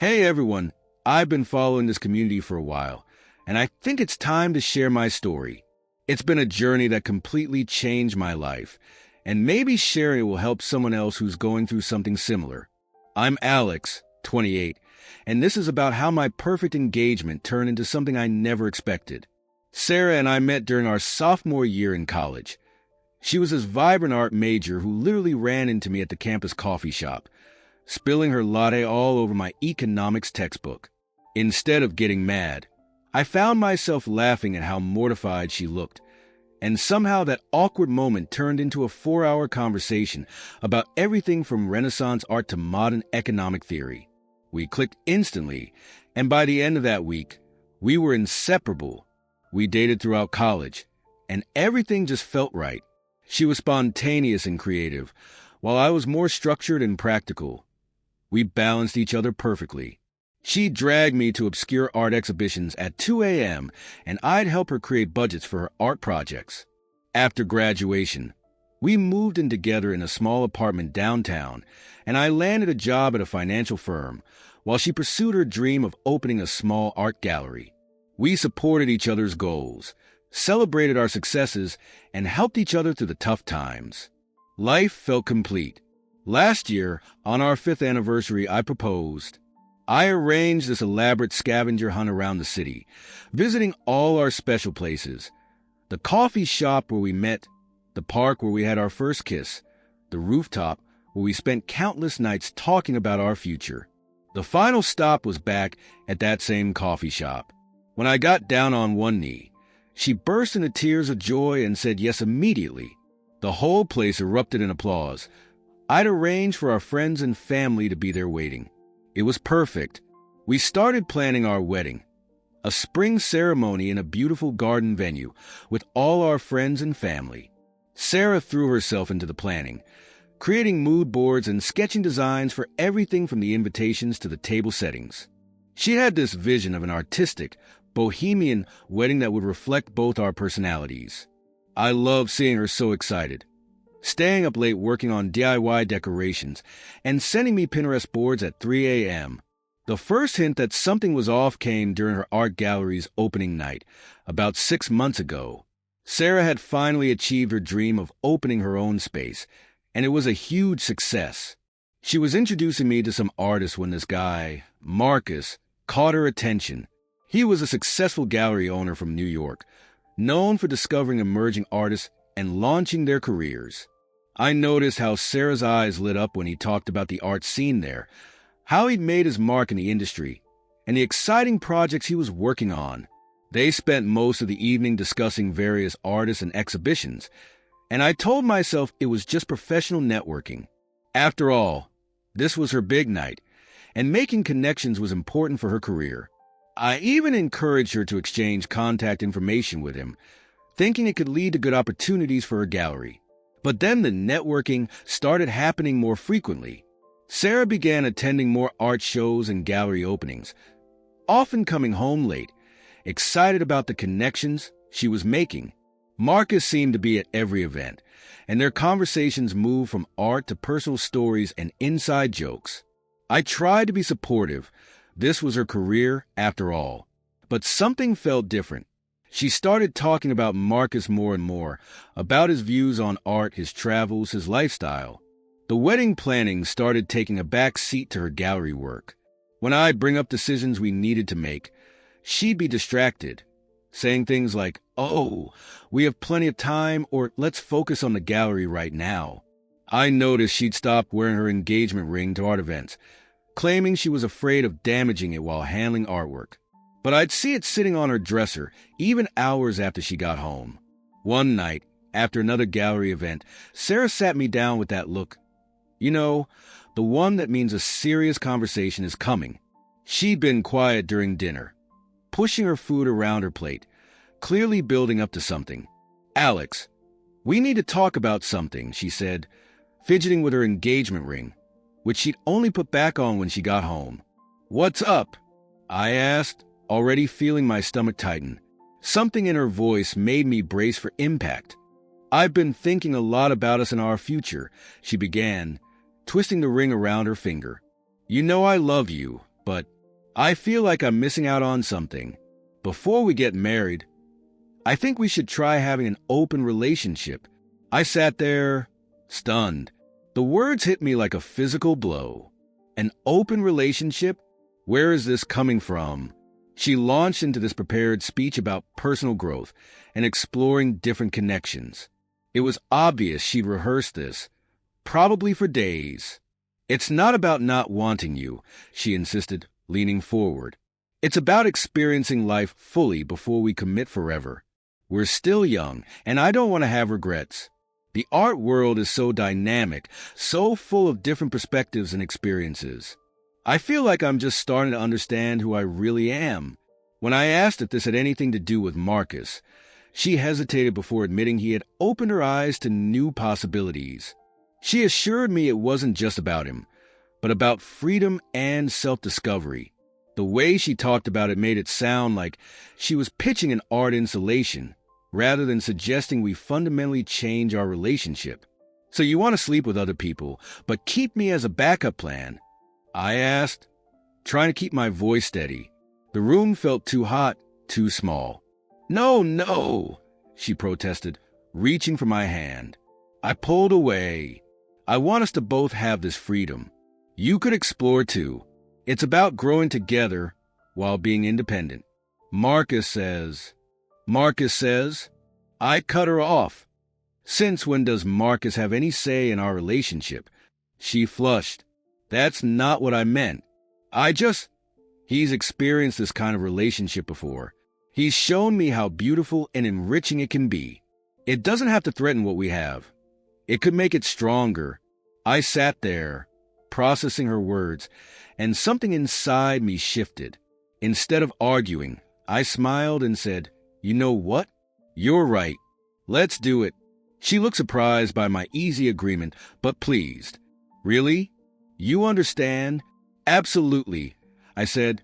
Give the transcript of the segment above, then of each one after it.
Hey everyone, I've been following this community for a while, and I think it's time to share my story. It's been a journey that completely changed my life, and maybe sharing it will help someone else who's going through something similar. I'm Alex, 28, and this is about how my perfect engagement turned into something I never expected. Sarah and I met during our sophomore year in college. She was this vibrant art major who literally ran into me at the campus coffee shop, spilling her latte all over my economics textbook. Instead of getting mad, I found myself laughing at how mortified she looked, and somehow that awkward moment turned into a 4-hour conversation about everything from Renaissance art to modern economic theory. We clicked instantly, and by the end of that week, we were inseparable. We dated throughout college, and everything just felt right. She was spontaneous and creative, while I was more structured and practical. We balanced each other perfectly. She'd drag me to obscure art exhibitions at 2 a.m., and I'd help her create budgets for her art projects. After graduation, we moved in together in a small apartment downtown, and I landed a job at a financial firm, while she pursued her dream of opening a small art gallery. We supported each other's goals, celebrated our successes, and helped each other through the tough times. Life felt complete. Last year, on our 5th anniversary, I proposed. I arranged this elaborate scavenger hunt around the city, visiting all our special places. The coffee shop where we met, the park where we had our first kiss, the rooftop where we spent countless nights talking about our future. The final stop was back at that same coffee shop. When I got down on one knee, she burst into tears of joy and said yes immediately. The whole place erupted in applause. I'd arranged for our friends and family to be there waiting. It was perfect. We started planning our wedding, a spring ceremony in a beautiful garden venue with all our friends and family. Sarah threw herself into the planning, creating mood boards and sketching designs for everything from the invitations to the table settings. She had this vision of an artistic, bohemian wedding that would reflect both our personalities. I loved seeing her so excited, staying up late working on DIY decorations, and sending me Pinterest boards at 3 a.m. The first hint that something was off came during her art gallery's opening night, about 6 months ago. Sarah had finally achieved her dream of opening her own space, and it was a huge success. She was introducing me to some artists when this guy, Marcus, caught her attention. He was a successful gallery owner from New York, known for discovering emerging artists and launching their careers. I noticed how Sarah's eyes lit up when he talked about the art scene there, how he'd made his mark in the industry, and the exciting projects he was working on. They spent most of the evening discussing various artists and exhibitions, and I told myself it was just professional networking. After all, this was her big night, and making connections was important for her career. I even encouraged her to exchange contact information with him, thinking it could lead to good opportunities for her gallery. But then the networking started happening more frequently. Sarah began attending more art shows and gallery openings, often coming home late, excited about the connections she was making. Marcus seemed to be at every event, and their conversations moved from art to personal stories and inside jokes. I tried to be supportive. This was her career, after all. But something felt different. She started talking about Marcus more and more, about his views on art, his travels, his lifestyle. The wedding planning started taking a back seat to her gallery work. When I'd bring up decisions we needed to make, she'd be distracted, saying things like, "Oh, we have plenty of time," or "Let's focus on the gallery right now." I noticed she'd stop wearing her engagement ring to art events, claiming she was afraid of damaging it while handling artwork. But I'd see it sitting on her dresser, even hours after she got home. One night, after another gallery event, Sarah sat me down with that look. You know, the one that means a serious conversation is coming. She'd been quiet during dinner, pushing her food around her plate, clearly building up to something. "Alex, we need to talk about something," she said, fidgeting with her engagement ring, which she'd only put back on when she got home. "What's up?" I asked, already feeling my stomach tighten. Something in her voice made me brace for impact. "I've been thinking a lot about us and our future," she began, twisting the ring around her finger. "You know I love you, but I feel like I'm missing out on something. Before we get married, I think we should try having an open relationship. I sat there, stunned. The words hit me like a physical blow. An open relationship? Where is this coming from? She launched into this prepared speech about personal growth and exploring different connections. It was obvious she'd rehearsed this, probably for days. It's not about not wanting you, she insisted, leaning forward. It's about experiencing life fully before we commit forever. We're still young, and I don't want to have regrets. The art world is so dynamic, so full of different perspectives and experiences. I feel like I'm just starting to understand who I really am. When I asked if this had anything to do with Marcus, she hesitated before admitting he had opened her eyes to new possibilities. She assured me it wasn't just about him, but about freedom and self-discovery. The way she talked about it made it sound like she was pitching an art installation, rather than suggesting we fundamentally change our relationship. So you want to sleep with other people, but keep me as a backup plan? I asked, trying to keep my voice steady. The room felt too hot, too small. No, she protested, reaching for my hand. I pulled away. I want us to both have this freedom. You could explore too. It's about growing together while being independent. Marcus says, I cut her off. Since when does Marcus have any say in our relationship? She flushed. That's not what I meant. He's experienced this kind of relationship before. He's shown me how beautiful and enriching it can be. It doesn't have to threaten what we have. It could make it stronger. I sat there, processing her words, and something inside me shifted. Instead of arguing, I smiled and said, "You know what? You're right. Let's do it." She looked surprised by my easy agreement, but pleased. Really? You understand? Absolutely, I said,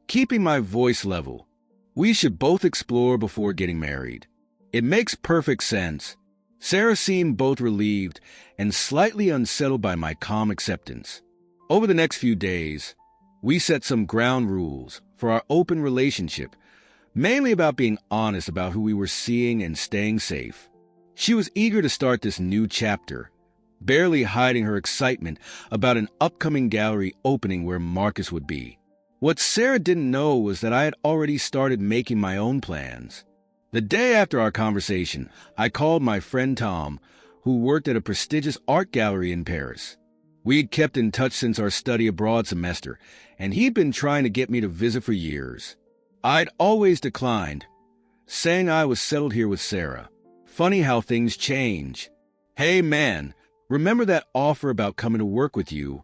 keeping my voice level. We should both explore before getting married. It makes perfect sense. Sarah seemed both relieved and slightly unsettled by my calm acceptance. Over the next few days, we set some ground rules for our open relationship, mainly about being honest about who we were seeing and staying safe. She was eager to start this new chapter, barely hiding her excitement about an upcoming gallery opening where Marcus would be. What Sarah didn't know was that I had already started making my own plans. The day after our conversation, I called my friend Tom, who worked at a prestigious art gallery in Paris. We'd kept in touch since our study abroad semester, and he'd been trying to get me to visit for years. I'd always declined, saying I was settled here with Sarah. Funny how things change. "Hey man, remember that offer about coming to work with you?"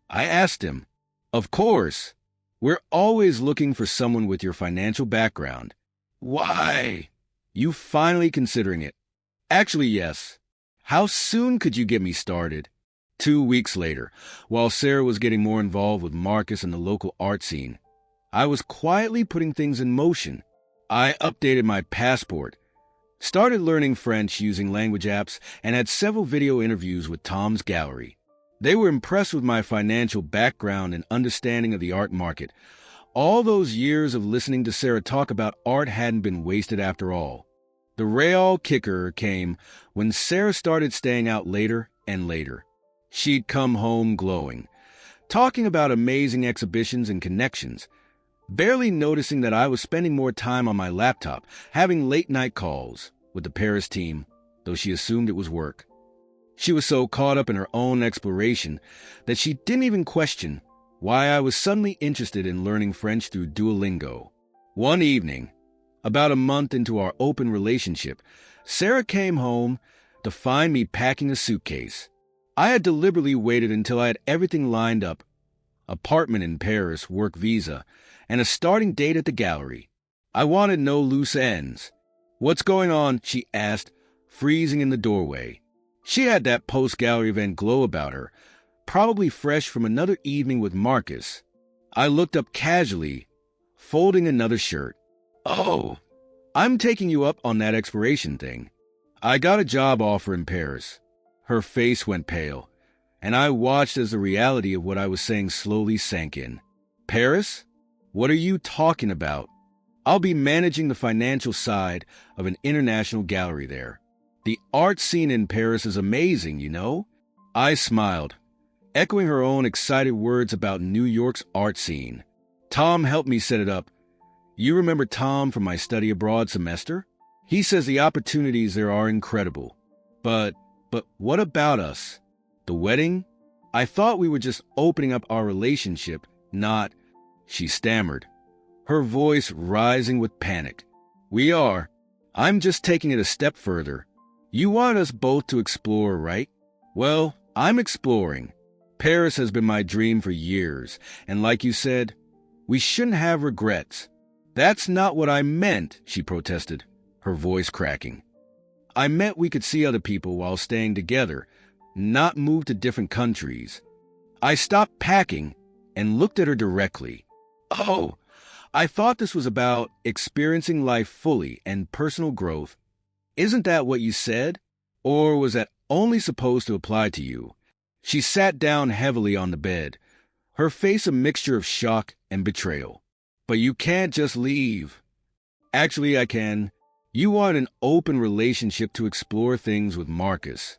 I asked him. "Of course. We're always looking for someone with your financial background." "Why? You finally considering it?" "Actually, yes. How soon could you get me started?" 2 weeks later, while Sarah was getting more involved with Marcus and the local art scene, I was quietly putting things in motion. I updated my passport, started learning French using language apps, and had several video interviews with Tom's gallery. They were impressed with my financial background and understanding of the art market. All those years of listening to Sarah talk about art hadn't been wasted after all. The real kicker came when Sarah started staying out later and later. She'd come home glowing, talking about amazing exhibitions and connections, barely noticing that I was spending more time on my laptop, having late-night calls with the Paris team, though she assumed it was work. She was so caught up in her own exploration that she didn't even question why I was suddenly interested in learning French through Duolingo. One evening, about a month into our open relationship, Sarah came home to find me packing a suitcase. I had deliberately waited until I had everything lined up: apartment in Paris, work visa, and a starting date at the gallery. I wanted no loose ends. "What's going on?" she asked, freezing in the doorway. She had that post-gallery event glow about her, probably fresh from another evening with Marcus. I looked up casually, folding another shirt. "Oh, I'm taking you up on that exploration thing. I got a job offer in Paris." Her face went pale, and I watched as the reality of what I was saying slowly sank in. Paris? What are you talking about? I'll be managing the financial side of an international gallery there. The art scene in Paris is amazing, you know? I smiled, echoing her own excited words about New York's art scene. Tom helped me set it up. You remember Tom from my study abroad semester? He says the opportunities there are incredible. But what about us? The wedding? I thought we were just opening up our relationship, not... She stammered, her voice rising with panic. We are. I'm just taking it a step further. You want us both to explore, right? Well, I'm exploring. Paris has been my dream for years, and like you said, we shouldn't have regrets. That's not what I meant, she protested, her voice cracking. I meant we could see other people while staying together, not move to different countries. I stopped packing and looked at her directly. Oh, I thought this was about experiencing life fully and personal growth. Isn't that what you said? Or was that only supposed to apply to you? She sat down heavily on the bed, her face a mixture of shock and betrayal. But you can't just leave. Actually, I can. You want an open relationship to explore things with Marcus.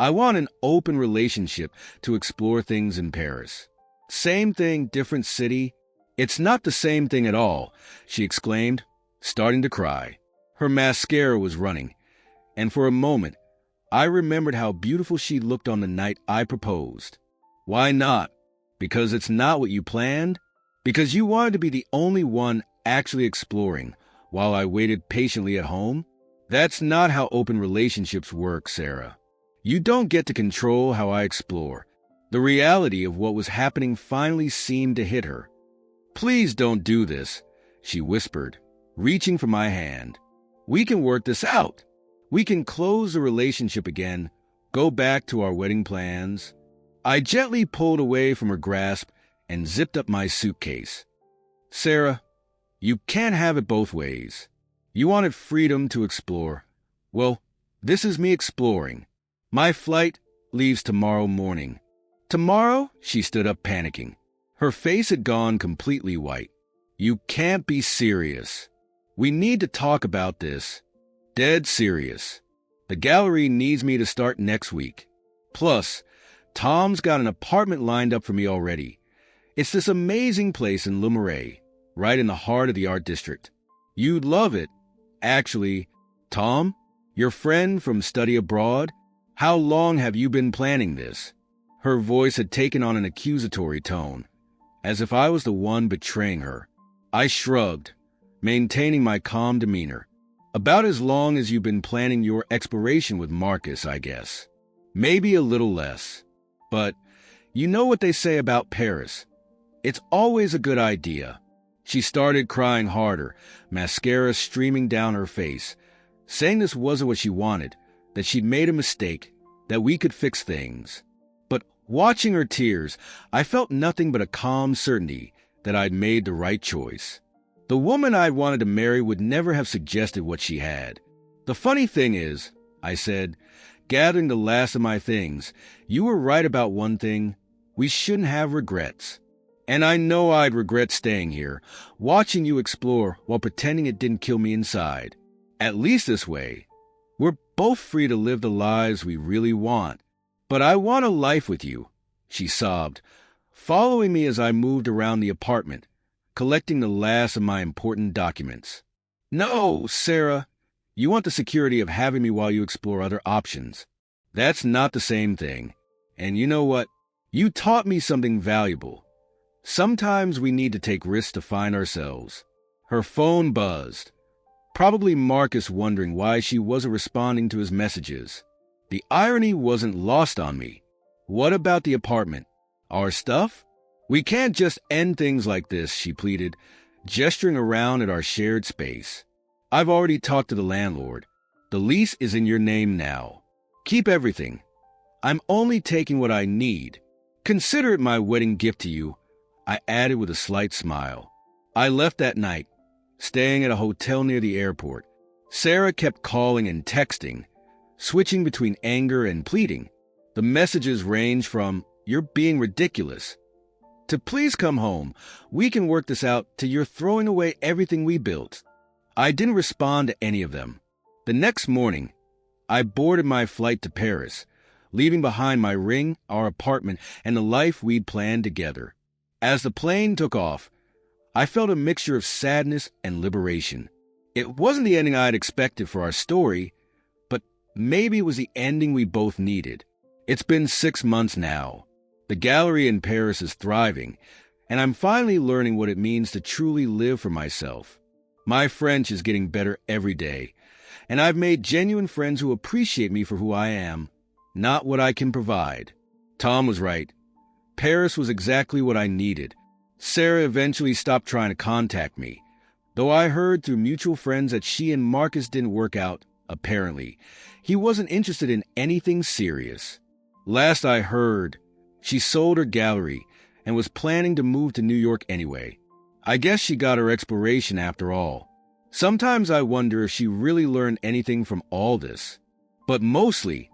I want an open relationship to explore things in Paris. Same thing, different city. It's not the same thing at all, she exclaimed, starting to cry. Her mascara was running, and for a moment, I remembered how beautiful she looked on the night I proposed. Why not? Because it's not what you planned? Because you wanted to be the only one actually exploring while I waited patiently at home? That's not how open relationships work, Sarah. You don't get to control how I explore. The reality of what was happening finally seemed to hit her. Please don't do this, she whispered, reaching for my hand. We can work this out. We can close the relationship again, go back to our wedding plans. I gently pulled away from her grasp and zipped up my suitcase. Sarah, you can't have it both ways. You wanted freedom to explore. Well, this is me exploring. My flight leaves tomorrow morning. Tomorrow? She stood up panicking. Her face had gone completely white. You can't be serious. We need to talk about this. Dead serious. The gallery needs me to start next week. Plus, Tom's got an apartment lined up for me already. It's this amazing place in Le Marais, right in the heart of the art district. You'd love it. Actually, Tom, your friend from study abroad, how long have you been planning this? Her voice had taken on an accusatory tone, as if I was the one betraying her. I shrugged, maintaining my calm demeanor. About as long as you've been planning your exploration with Marcus, I guess. Maybe a little less. But you know what they say about Paris. It's always a good idea. She started crying harder, mascara streaming down her face, saying this wasn't what she wanted, that she'd made a mistake, that we could fix things. But watching her tears, I felt nothing but a calm certainty that I'd made the right choice. The woman I'd wanted to marry would never have suggested what she had. The funny thing is, I said, gathering the last of my things, you were right about one thing. We shouldn't have regrets. And I know I'd regret staying here, watching you explore while pretending it didn't kill me inside. At least this way, we're both free to live the lives we really want. But I want a life with you, she sobbed, following me as I moved around the apartment, collecting the last of my important documents. No, Sarah, you want the security of having me while you explore other options. That's not the same thing. And you know what? You taught me something valuable. Sometimes we need to take risks to find ourselves. Her phone buzzed, probably Marcus wondering why she wasn't responding to his messages. The irony wasn't lost on me. What about the apartment? Our stuff? We can't just end things like this, she pleaded, gesturing around at our shared space. I've already talked to the landlord. The lease is in your name now. Keep everything. I'm only taking what I need. Consider it my wedding gift to you, I added with a slight smile. I left that night, staying at a hotel near the airport. Sarah kept calling and texting, switching between anger and pleading. The messages ranged from, "You're being ridiculous," to please come home. We can work this out till you're throwing away everything we built. I didn't respond to any of them. The next morning, I boarded my flight to Paris, leaving behind my ring, our apartment, and the life we'd planned together. As the plane took off, I felt a mixture of sadness and liberation. It wasn't the ending I'd expected for our story, but maybe it was the ending we both needed. It's been 6 months now. The gallery in Paris is thriving, and I'm finally learning what it means to truly live for myself. My French is getting better every day, and I've made genuine friends who appreciate me for who I am, not what I can provide. Tom was right. Paris was exactly what I needed. Sarah eventually stopped trying to contact me, though I heard through mutual friends that she and Marcus didn't work out, apparently. He wasn't interested in anything serious. Last I heard, she sold her gallery and was planning to move to New York anyway. I guess she got her exploration after all. Sometimes I wonder if she really learned anything from all this. But mostly,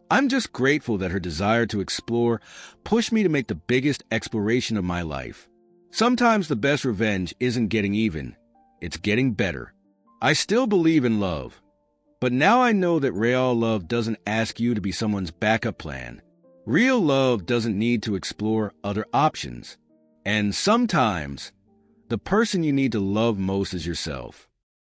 I'm just grateful that her desire to explore pushed me to make the biggest exploration of my life. Sometimes the best revenge isn't getting even, it's getting better. I still believe in love, but now I know that real love doesn't ask you to be someone's backup plan. Real love doesn't need to explore other options. And sometimes, the person you need to love most is yourself.